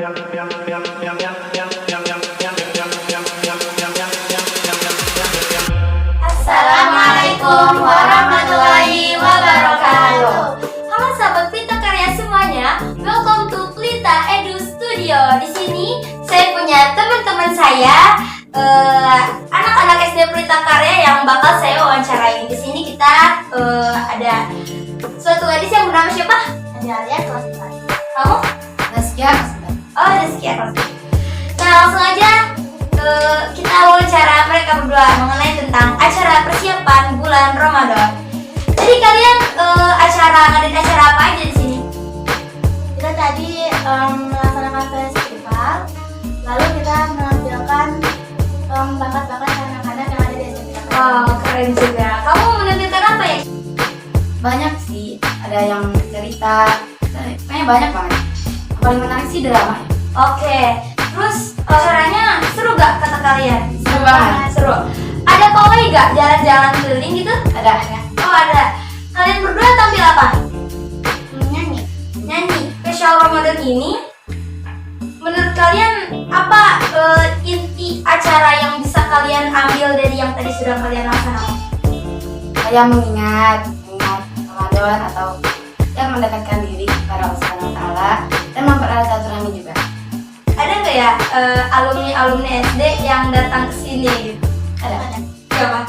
Assalamualaikum warahmatullahi wabarakatuh. Halo sahabat Pelita Karya semuanya, welcome to Pelita Edu Studio. Di sini saya punya teman-teman saya, anak-anak SD Pelita Karya yang bakal saya wawancarai. Di sini kita ada suatu gadis yang bernama siapa? Alia kelas 4. Kamu? Zaskia kelas 4. Oh, Zaskia kelas 4. Nah, langsung aja kita wawancara mereka berdua mengenai tentang acara persiapan bulan Ramadan. Jadi kalian ngadain acara apa aja di sini? Kita tadi melaksanakan festival, lalu kita menampilkan bakat-bakat anak-anak yang ada di SMP. Oh, keren juga. Kamu menampilkan apa ya? Banyak sih, ada yang cerita, kayaknya banyak banget. Yang paling menarik sih drama. Oke. Terus acaranya seru gak kata kalian? Seru banget. Seru. Ada pawai gak? Jalan-jalan keliling gitu? Ada. Oh, ada. Kalian berdua tampil apa? Nyanyi. Nyanyi. Spesial Ramadan ini, menurut kalian apa inti acara yang bisa kalian ambil dari yang tadi sudah kalian laksanakan? Saya mengingat Ramadan atau yang mendekatkan diri kepada Allah Subhanahu wa Ta'ala dan mempererat silaturahmi juga. Ada nggak ya alumni SD yang datang ke sini gitu? Ada. Siapa?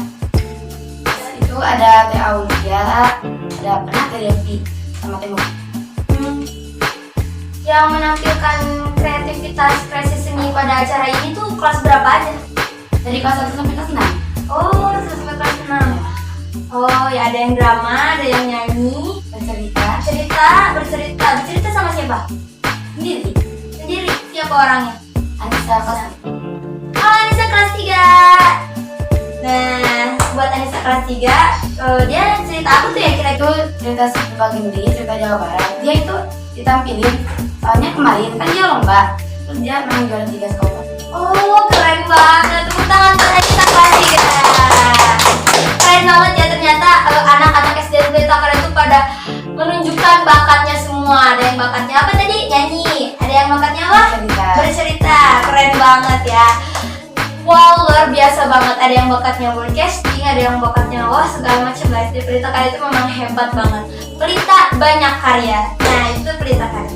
Itu ada Teh Aulia, ada pernah Teh Devi sama Teh Muki. Yang menampilkan kreativitas kreasi seni pada acara ini tuh kelas berapa aja? Dari kelas 1 sampai kelas 6. Oh, sampai kelas 6. Oh, ya ada yang drama, ada yang nyanyi, bercerita sama siapa? Sendiri. Sendiri. Siapa orangnya? Anissa kelas 1. Oh, Anissa kelas 3. Nah, buat Anissa kelas 3, dia cerita apa tuh ya kira-kira? Itu cerita Sukabumi, cerita Jawa Barat. Dia itu ditampilin, soalnya kemarin kan dia lomba, terus dia menang juara 3 sekolah. Oh, keren banget. Tepuk tangan untuk Anissa kelas 3. Keren banget ya, ternyata anak-anak SD Pelita Karya itu pada menunjukkan bakatnya semua. Ada yang bakatnya apa tadi? Nyanyi. Ada yang bakatnya apa? Bercerita. Keren banget ya. Wow, luar biasa banget. Ada yang bakatnya broadcasting, ada yang bakatnya segala macam. SD Pelita Karya itu memang hebat banget. Pelita banyak karya. Nah, itu Pelita Karya.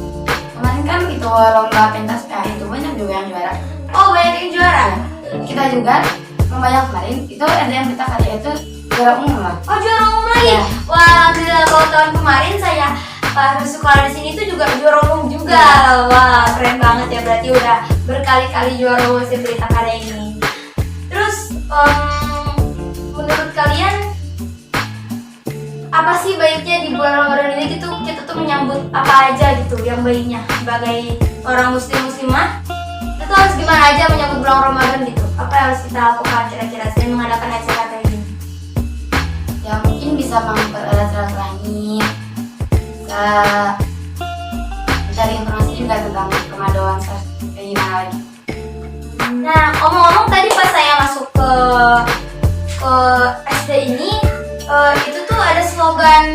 Kemarin kan itu lomba pentas itu banyak juga yang juara. Oh, banyak yang juara. Kita juga lomba yang kemarin itu ada yang Pelita Karya itu juara umum lah. Oh, juara umum lagi. Ya. Wah, gila, kalau tahun kemarin saya pas sekolah di sini tuh juga juara umum juga. Wah, keren banget ya, berarti udah berkali-kali juara umum si Pelita Karya ini. Terus menurut kalian apa sih baiknya di bulan Ramadan ini kita tuh menyambut apa aja gitu yang baiknya sebagai orang muslimah kita tuh harus gimana aja menyambut bulan Ramadan gitu? Apa yang harus kita lakukan kira-kira selain mengadakan acara kayak gini? Ya mungkin bisa mempererat silaturahmi, bisa mencari informasi juga tentang Ramadan kayak gimana lagi. Nah, ngomong-ngomong tadi pas saya masuk ke SD ini, itu tuh ada slogan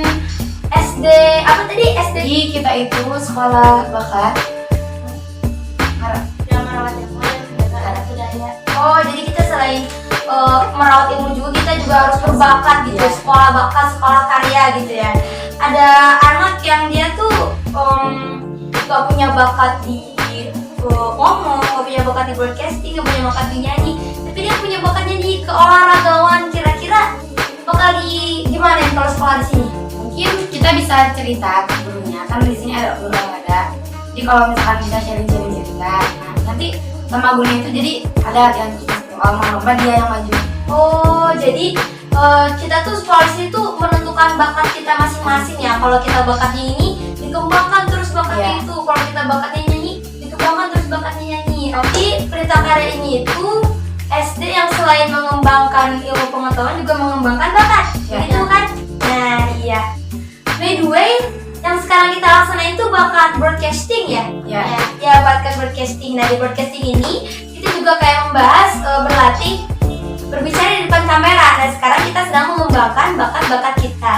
SD apa tadi? SD Jadi kita itu sekolah bakat Yang merawat ilmu dan menjaga adat budaya. Oh, jadi kita selain merawat ilmu juga kita juga harus berbakat gitu, sekolah bakat, sekolah karya gitu ya. Ada anak yang dia tuh gak punya bakat di ngomong, gak punya bakat di broadcasting, gak punya bakat di nyanyi, tapi dia punya bakatnya di keolahragawan. Kira-kira bakal di gimana ya kalau sekolah di sini? mungkin kita bisa cerita ke gurunya, kan di sini ada guru olahraga. Jadi kalau misalkan kita sharing cerita, nah nanti sama gurunya itu jadi ada yang kalau mau lomba dia yang maju. Oh, jadi kita tuh sekolah di sini tuh menentukan bakat kita masing-masing ya. Kalau kita bakatnya ini dikembangkan terus bakatnya itu. Kalau kita bakatnya nyanyi dikembangkan terus bakatnya nyanyi. Tapi Pelita Karya ini itu SD yang selain mengembangkan ilmu pengetahuan juga mengembangkan bakat. Ya, Gitu kan? Nah, iya. By the way, yang sekarang kita laksanain itu bakat broadcasting ya? Ya. Ya, bakat broadcasting. Nah, di broadcasting ini kita juga kayak membahas berlatih berbicara di depan kamera. Nah, sekarang kita sedang mengembangkan bakat-bakat kita.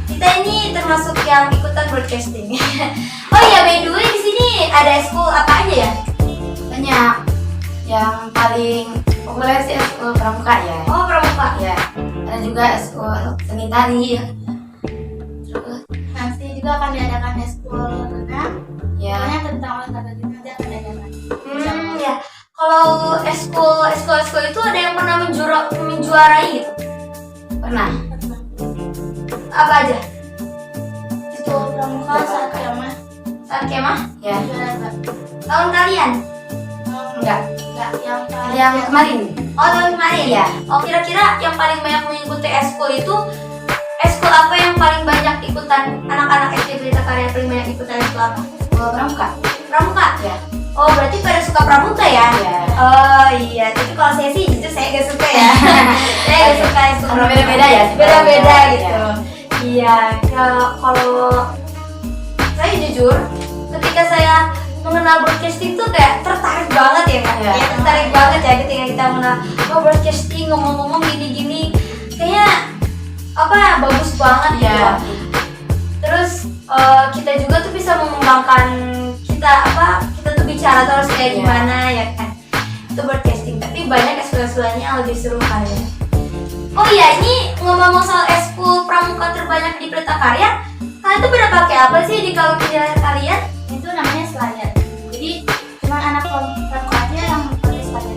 Kita ini termasuk yang ikutan broadcasting. Oh iya, by the way di sini ada eskul apa aja ya? Banyak. Yang paling populer sih eskul pramuka ya. Oh, pramuka. Ya. Ada juga eskul seni tari. Terus Nanti juga akan diadakan eskul renang. ya. Pokoknya tentang olahraga juga nanti akan diadakan. Ya. Kalau eskul itu ada yang pernah menjuarai gitu? Pernah. Apa aja? Eskul pramuka saat kemah. Saat kemah? Ya. Olahraga. Tahun kalian? Enggak. Enggak, yang paling Yang kemarin. Oh, tahun kemarin? Iya. Oh, kira-kira yang paling banyak mengikuti eskul itu eskul apa yang paling banyak ikutan anak-anak SD Pelita Karya paling banyak ikutan eskul apa? Eskul pramuka. Pramuka? Ya. Oh, berarti pada suka pramuka ya? Iya. Oh iya, tapi kalau saya sih justru saya gak suka ya. Saya gak suka eskul Karena pramuka. beda-beda ya. Beda-beda Iya. gitu. Iya, ya kalau saya jujur ketika saya mengenal broadcasting tuh kayak tertarik banget ya kan? Iya. Ya, tertarik banget ya ketika kita mengenal broadcasting ngomong-ngomong gini-gini kayaknya apa bagus banget Iya. ya. Terus kita juga tuh bisa mengembangkan kita tuh bicara terus kayak Iya. gimana ya kan? Itu broadcasting, tapi banyak eskul-eskulnya yang lebih seru kan ya. Oh iya, ini ngomong-ngomong soal eskul pramuka terbanyak di Pelita Karya, kalian tuh pada pakai apa sih di kalau pilihan kalian? itu namanya selayar. Jadi cuma anak pramuka aja yang pakai selayar.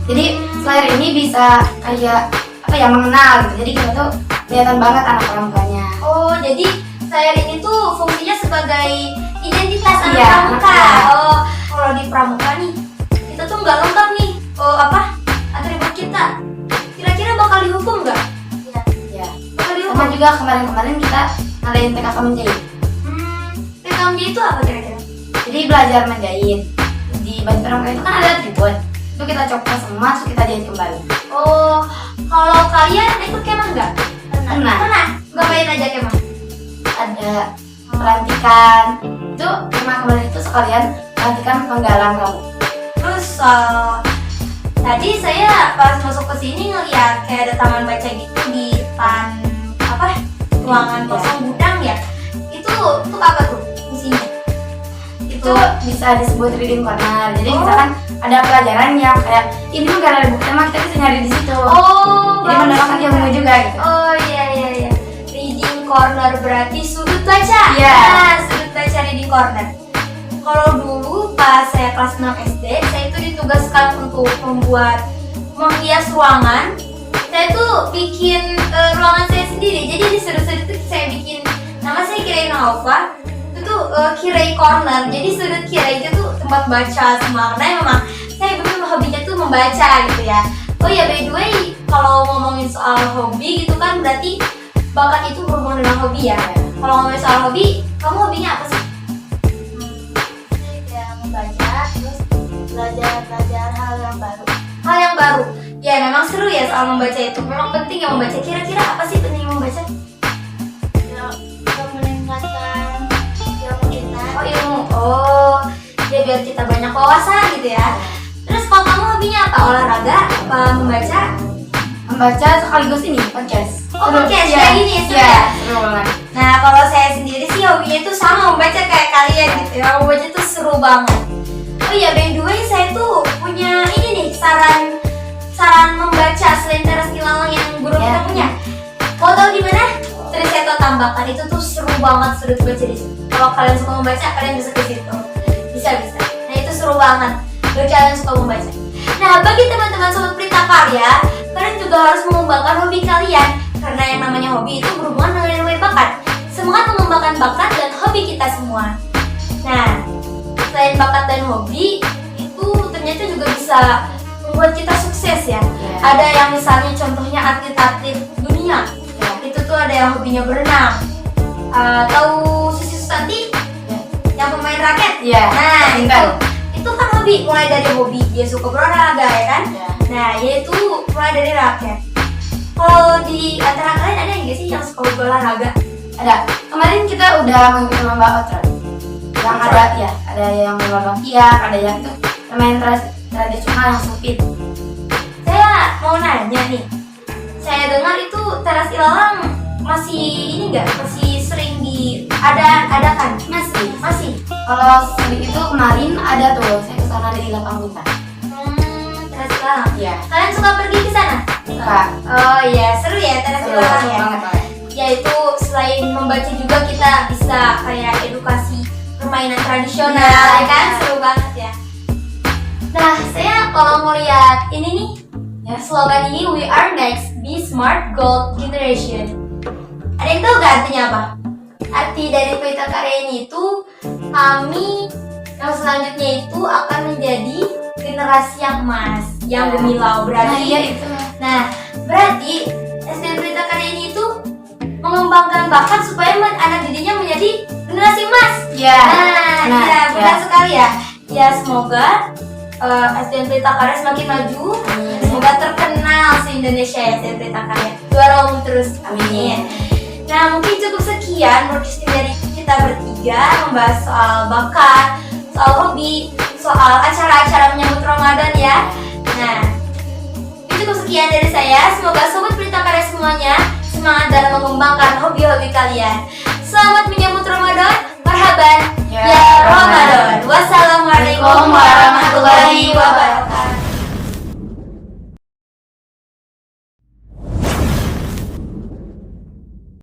Jadi selayar ini bisa kayak apa ya, mengenal gitu. Jadi kita tuh kelihatan banget anak pramukanya. Oh, jadi saya ini tuh fungsinya sebagai identitas anak Iya, pramuka. iya. Oh, kalau di pramuka nih, kita tuh nggak lengkap nih. Oh, atribut kita. Kira-kira bakal dihukum nggak? Iya. Ya. Bakal dihukum? Sama juga kemarin-kemarin kita ngadain TKK menjahit. TKMJ itu apa kira-kira? Jadi belajar menjahit. Di baju pramuka itu kan ada atribut. Itu kita copot semua, terus kita jahit kembali. Oh, kalau kalian ikut kemah nggak? Pernah. Pernah? Ngapain aja kemah? Ada pelantikan. Itu kemarin itu sekalian pelantikan penggalang rambut. Terus tadi saya pas masuk ke sini ngeliat kayak ada taman baca gitu di depan ruangan kosong gudang ya. Itu apa tuh isinya? Itu bisa disebut reading corner. Jadi misalkan ada pelajaran yang kayak ini mah gak ada buku tema, kita bisa nyari di situ. Oh, Jadi mendapatkan ilmu juga gitu. Oh iya. Reading corner berarti sudut baca. Iya. Nah, sudut baca reading corner. Kalau dulu pas saya kelas 6 SD, saya itu ditugaskan untuk menghias ruangan. Saya tuh bikin ruangan saya sendiri. Jadi di sudut-sudut itu saya bikin, nama saya kirain Alfa. Itu tuh kirai corner. Jadi sudut kirai itu tuh tempat baca semua. Karena memang saya betul hobinya tuh membaca gitu ya. Oh ya, by the way, kalau ngomongin soal hobi gitu kan berarti bakat itu berhubungan dengan hobi ya. Kalau ngomongin soal hobi, kamu hobinya apa sih? Saya kayak membaca, terus belajar hal yang baru. Hal yang baru. Ya memang seru ya soal membaca itu. Memang penting ya membaca. Kira-kira apa sih penting membaca? Ya, untuk meningkatkan ilmu kita. Oh ilmu. Oh, ya biar kita banyak wawasan gitu ya. Terus kalau kamu hobinya apa? Olahraga? Apa membaca? Membaca sekaligus ini podcast. Oh, podcast Iya. kayak gini ya, seru Iya, ya? seru banget. Nah kalau saya sendiri sih hobinya itu sama membaca kayak kalian gitu ya. Membaca itu seru banget. Oh iya, by the way saya tuh punya ini nih saran membaca selain teras ilalang yang guru Ya. kita punya. Mau tahu di mana? Triseto Tambakan itu tuh seru banget sudut baca di situ. Kalau kalian suka membaca, kalian bisa ke situ. Bisa. Nah itu seru banget. Bagi kalian suka membaca. Nah bagi teman-teman sobat Pelita Karya, kalian juga harus mengembangkan hobi kalian. Karena yang namanya hobi itu berhubungan dengan yang namanya bakat. Semangat mengembangkan bakat dan hobi kita semua. Nah, selain bakat dan hobi, itu ternyata juga bisa membuat kita sukses ya. Iya. Ada yang misalnya contohnya atlet-atlet dunia. Ya. Itu tuh ada yang hobinya berenang. Tahu Susi Susanti? Ya. Yang pemain raket? Iya. Nah, Badminton. itu kan hobi. Mulai dari hobi dia suka berolahraga ya kan? Ya. Nah, yaitu mulai dari raket. Kalau di antara kalian ada nggak sih yang suka berolahraga? Ada. Kemarin kita udah mengikuti lomba outrun. Yang ada ya, ada yang lomba kiak, ada yang itu pemain tradisional yang supit. Saya mau nanya nih. Saya dengar itu teras ilalang masih ini nggak? Masih sering adakan? Masih. Masih. Kalau Selik itu kemarin ada tuh, saya kesana dari lapang Kuta. Teras Silang. Iya. Kalian suka pergi ke sana? Suka. Oh iya, seru ya Teras Seru Silang ya. banget Pak. Ya itu selain membaca juga kita bisa kayak edukasi permainan tradisional, Iya. ya kan? Seru banget ya. Nah, saya kalau mau lihat ini nih, ya slogan ini We Are Next, Be Smart Gold Generation. Ada yang tahu gak artinya apa? Arti dari Pelita Karya ini itu kami yang selanjutnya itu akan menjadi generasi yang emas, yang gemilau. Nah, iya Berarti, itu. berarti SDN Pelita Karya ini itu mengembangkan bakat supaya anak didiknya menjadi generasi emas. Iya. Nah, ya, benar sekali ya. Ya semoga SDN Pelita Karya semakin maju. Semoga terkenal se-Indonesia ya SDN Pelita Karya. Juara umum terus. Amin. Nah, mungkin cukup sekian broadcasting dari kita bertiga membahas soal bakat, soal hobi, soal acara-acara menyambut Ramadan ya. Nah, itu cukup sekian dari saya. Semoga sobat Pelita Karya semuanya semangat dalam mengembangkan hobi-hobi kalian. Selamat menyambut Ramadan. Marhaban Ya ya Ramadan. Wassalamualaikum warahmatullahi wabarakatuh.